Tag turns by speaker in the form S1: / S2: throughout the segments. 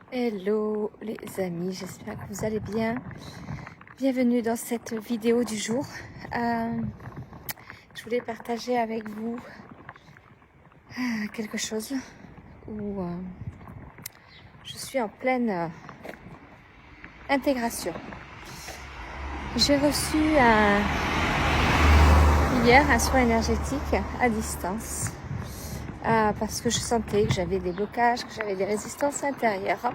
S1: Hello les amis, j'espère que vous allez bien. Bienvenue dans cette vidéo du jour. Je voulais partager avec vous quelque chose où je suis en pleine intégration. J'ai reçu hier un soin énergétique à distance. Parce que je sentais que j'avais des blocages, que j'avais des résistances intérieures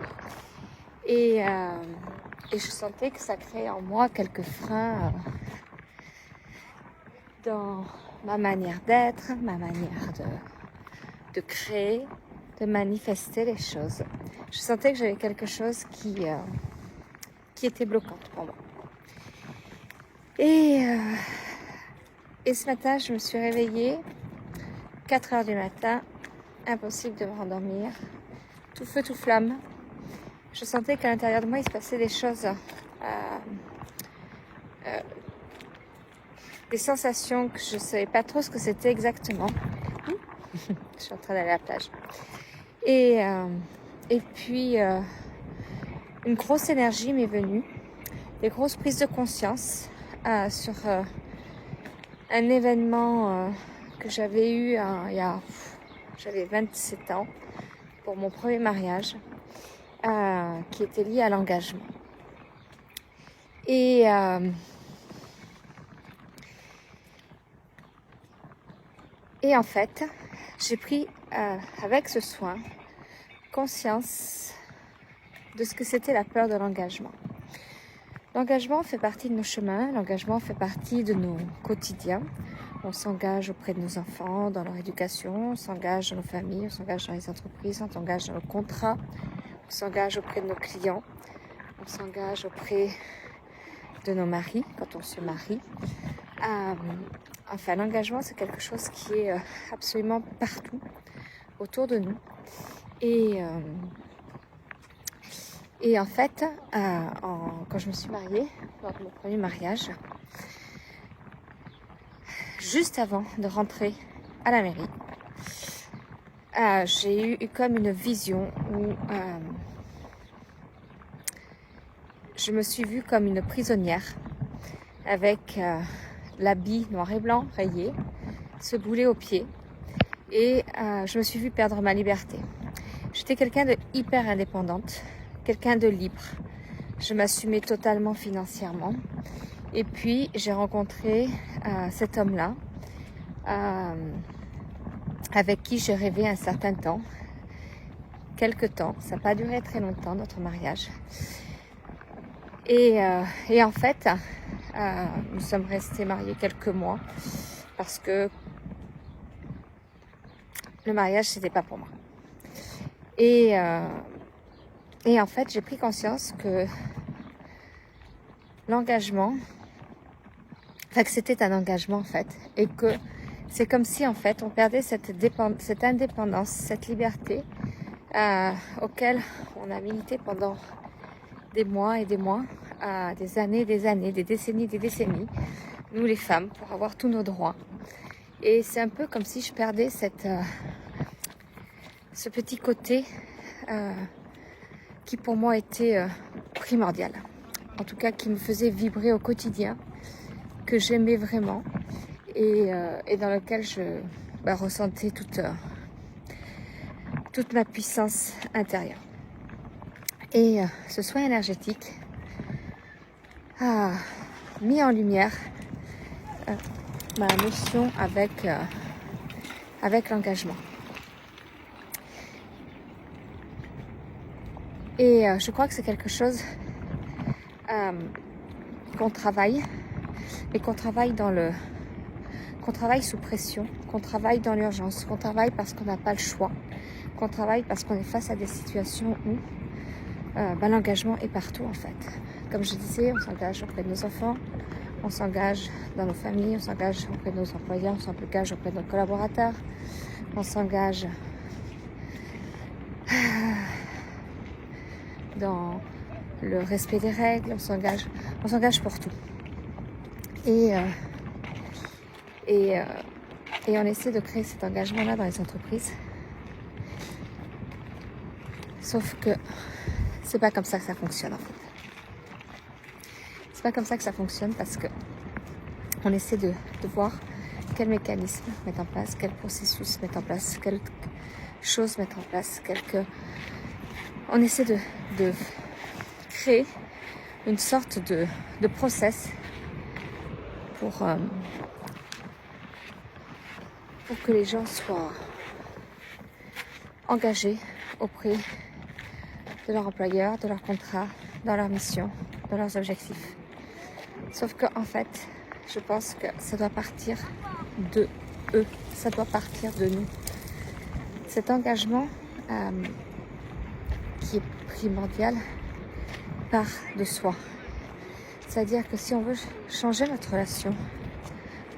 S1: et je sentais que ça créait en moi quelques freins dans ma manière d'être, ma manière de créer, de manifester les choses. Je sentais que j'avais quelque chose qui était bloquante pour moi. Et ce matin, je me suis réveillée 4 heures du matin, impossible de me rendormir, tout feu, tout flamme. Je sentais qu'à l'intérieur de moi, il se passait des choses, des sensations que je ne savais pas trop ce que c'était exactement. Je suis en train d'aller à la plage. Et puis, une grosse énergie m'est venue, des grosses prises de conscience sur un événement que j'avais eu j'avais 27 ans pour mon premier mariage, qui était lié à l'engagement. Et en fait, j'ai pris avec ce soin conscience de ce que c'était la peur de l'engagement. L'engagement fait partie de nos chemins, l'engagement fait partie de nos quotidiens. On s'engage auprès de nos enfants, dans leur éducation, on s'engage dans nos familles, on s'engage dans les entreprises, on s'engage dans nos contrats, on s'engage auprès de nos clients, on s'engage auprès de nos maris quand on se marie. Enfin, l'engagement, c'est quelque chose qui est absolument partout autour de nous. Et en fait, quand je me suis mariée, lors de mon premier mariage, juste avant de rentrer à la mairie, j'ai eu comme une vision où je me suis vue comme une prisonnière avec l'habit noir et blanc rayé, ce boulet au pied, et je me suis vue perdre ma liberté. J'étais quelqu'un de hyper indépendante, quelqu'un de libre. Je m'assumais totalement financièrement. Et puis j'ai rencontré cet homme-là, avec qui j'ai rêvé un certain temps, quelques temps. Ça n'a pas duré très longtemps, notre mariage. Et en fait, nous sommes restés mariés quelques mois parce que le mariage, c'était pas pour moi. Et en fait, j'ai pris conscience que l'engagement, que c'était un engagement en fait, et que c'est comme si en fait on perdait cette indépendance, cette liberté auquel on a milité pendant des mois et des mois, des années, des décennies, nous les femmes, pour avoir tous nos droits. Et c'est un peu comme si je perdais ce petit côté qui pour moi était primordial. En tout cas, qui me faisait vibrer au quotidien, que j'aimais vraiment et dans lequel je ressentais toute ma puissance intérieure. Et ce soin énergétique a mis en lumière ma notion avec l'engagement. Et je crois que c'est quelque chose qu'on travaille, et qu'on travaille sous pression, qu'on travaille dans l'urgence, qu'on travaille parce qu'on n'a pas le choix, qu'on travaille parce qu'on est face à des situations où l'engagement est partout en fait. Comme je disais, on s'engage auprès de nos enfants, on s'engage dans nos familles, on s'engage auprès de nos employeurs, on s'engage auprès de nos collaborateurs, on s'engage dans le respect des règles, on s'engage pour tout. Et on essaie de créer cet engagement-là dans les entreprises. Sauf que c'est pas comme ça que ça fonctionne en fait. C'est pas comme ça que ça fonctionne parce que on essaie de voir quel mécanisme mettre en place, quel processus mettre en place, quelle chose mettre en place, on essaie de créer une sorte de process pour que les gens soient engagés auprès de leur employeur, de leur contrat, dans leur mission, dans leurs objectifs. Sauf que en fait, je pense que ça doit partir de eux, ça doit partir de nous. Cet engagement qui est primordial part de soi. C'est-à-dire que si on veut changer notre relation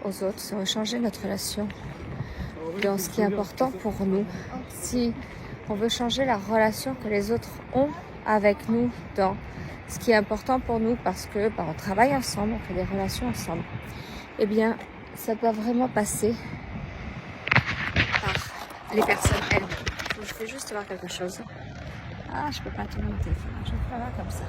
S1: aux autres, si on veut changer notre relation dans ce qui est important pour nous, si on veut changer la relation que les autres ont avec nous dans ce qui est important pour nous parce que on travaille ensemble, on fait des relations ensemble, eh bien ça doit vraiment passer par les personnes elles-mêmes. Je vais juste voir quelque chose. Ah, je peux pas tourner mon téléphone, je vais faire comme ça.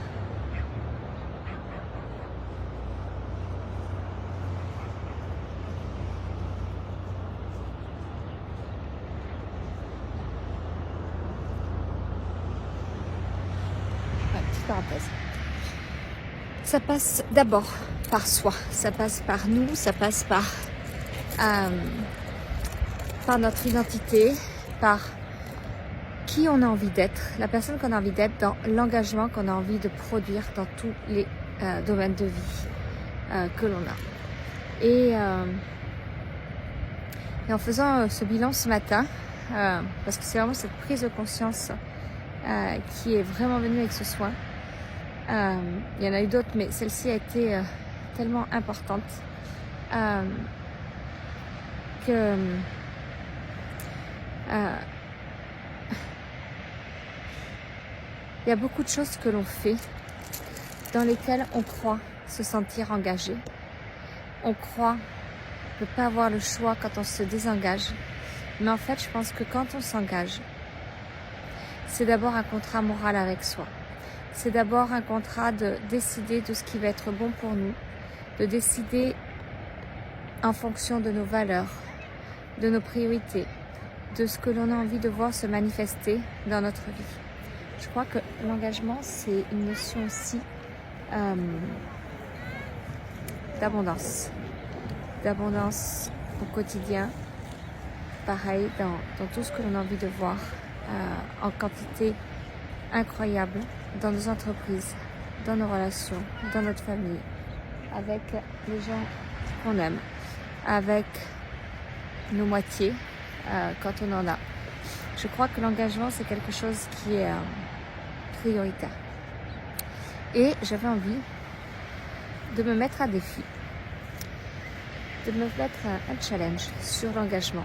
S1: Parenthèse. Ça passe d'abord par soi, ça passe par nous, ça passe par notre identité, par qui on a envie d'être, la personne qu'on a envie d'être, dans l'engagement qu'on a envie de produire dans tous les domaines de vie que l'on a. Et en faisant ce bilan ce matin, parce que c'est vraiment cette prise de conscience qui est vraiment venue avec ce soin. Il y en a eu d'autres, mais celle-ci a été tellement importante que il y a beaucoup de choses que l'on fait dans lesquelles on croit se sentir engagé. On croit ne pas avoir le choix quand on se désengage. Mais en fait, je pense que quand on s'engage, c'est d'abord un contrat moral avec soi. C'est d'abord un contrat de décider de ce qui va être bon pour nous, de décider en fonction de nos valeurs, de nos priorités, de ce que l'on a envie de voir se manifester dans notre vie. Je crois que l'engagement, c'est une notion aussi d'abondance. D'abondance au quotidien, pareil dans tout ce que l'on a envie de voir en quantité incroyable dans nos entreprises, dans nos relations, dans notre famille, avec les gens qu'on aime, avec nos moitiés quand on en a. Je crois que l'engagement, c'est quelque chose qui est prioritaire. Et j'avais envie de me mettre à défi, de me mettre un challenge sur l'engagement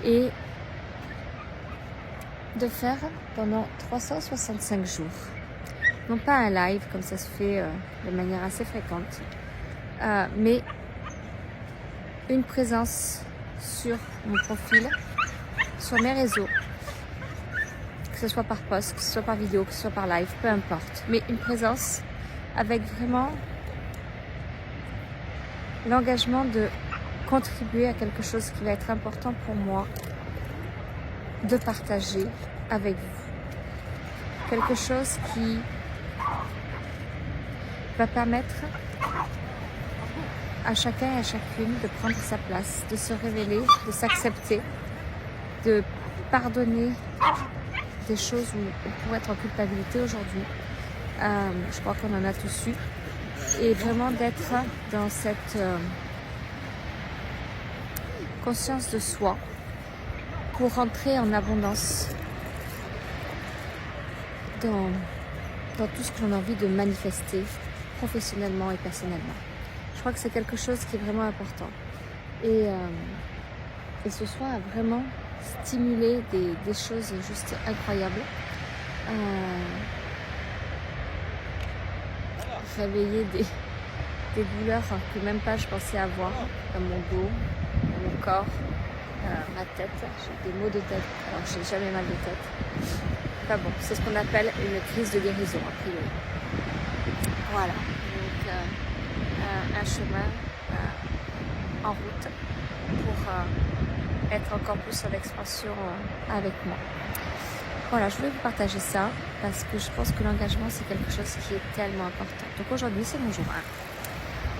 S1: et de faire pendant 365 jours, non pas un live comme ça se fait de manière assez fréquente, mais une présence sur mon profil, sur mes réseaux, que ce soit par post, que ce soit par vidéo, que ce soit par live, peu importe, mais une présence avec vraiment l'engagement de contribuer à quelque chose qui va être important pour moi de partager avec vous. Quelque chose qui va permettre à chacun et à chacune de prendre sa place, de se révéler, de s'accepter, de pardonner des choses où on pourrait être en culpabilité aujourd'hui. Je crois qu'on en a tous eu. Et vraiment d'être dans cette conscience de soi pour rentrer en abondance dans tout ce que l'on a envie de manifester professionnellement et personnellement. Je crois que c'est quelque chose qui est vraiment important. Et ce soin a vraiment stimulé des choses juste incroyables. Réveiller des douleurs que même pas je pensais avoir dans mon dos, dans mon corps, ma tête. J'ai des maux de tête, alors j'ai jamais mal de tête. pas bon. C'est ce qu'on appelle une crise de guérison, a priori. Voilà, donc un chemin en route pour être encore plus en expansion avec moi. Voilà, je voulais vous partager ça parce que je pense que l'engagement, c'est quelque chose qui est tellement important. Donc aujourd'hui, c'est mon jour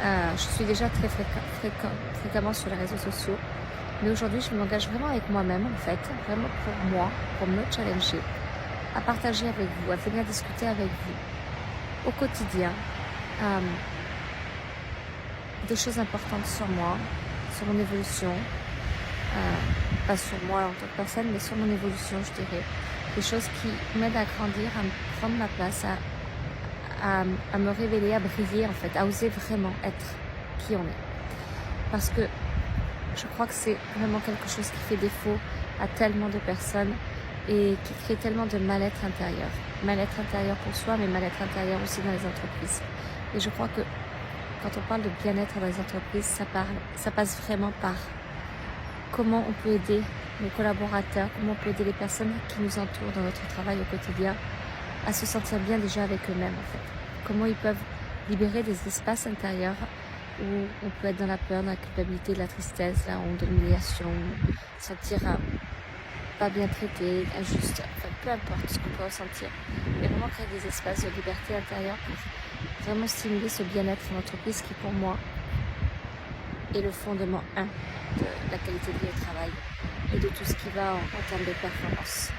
S1: 1. Je suis déjà très fréquemment sur les réseaux sociaux, mais aujourd'hui, je m'engage vraiment avec moi-même, en fait, vraiment pour moi, pour me challenger, à partager avec vous, à venir discuter avec vous au quotidien des choses importantes sur moi, sur mon évolution, pas sur moi en tant que personne, mais sur mon évolution, je dirais. Des choses qui m'aident à grandir, à me prendre ma place, à me révéler, à briller en fait, à oser vraiment être qui on est. Parce que je crois que c'est vraiment quelque chose qui fait défaut à tellement de personnes et qui crée tellement de mal-être intérieur. Mal-être intérieur pour soi, mais mal-être intérieur aussi dans les entreprises. Et je crois que quand on parle de bien-être dans les entreprises, ça passe vraiment par comment on peut aider nos collaborateurs, comment on peut aider les personnes qui nous entourent dans notre travail au quotidien à se sentir bien déjà avec eux-mêmes en fait. Comment ils peuvent libérer des espaces intérieurs où on peut être dans la peur, dans la culpabilité, de la tristesse, la honte, de l'humiliation, sentir pas bien traité, injuste, enfin peu importe ce qu'on peut ressentir. Mais vraiment créer des espaces de liberté intérieure pour vraiment stimuler ce bien-être en entreprise qui pour moi est le fondement 1 de la qualité de vie au travail et de tout ce qui va en termes de performance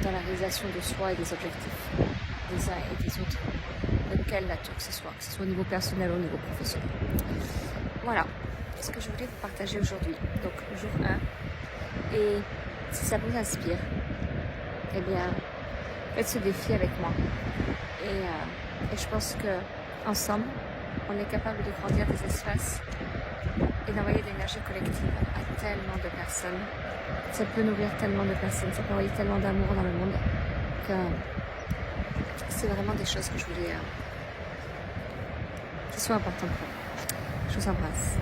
S1: dans la réalisation de soi et des objectifs des uns et des autres, de quelle nature que ce soit au niveau personnel ou au niveau professionnel. Voilà ce que je voulais vous partager aujourd'hui. Donc jour 1, et si ça vous inspire, eh bien faites ce défi avec moi et je pense que ensemble on est capable de grandir des espaces et d'envoyer de l'énergie collective à tellement de personnes. Ça peut nourrir tellement de personnes, ça peut envoyer tellement d'amour dans le monde que c'est vraiment des choses que je voulais qui sont importantes pour moi. Je vous embrasse.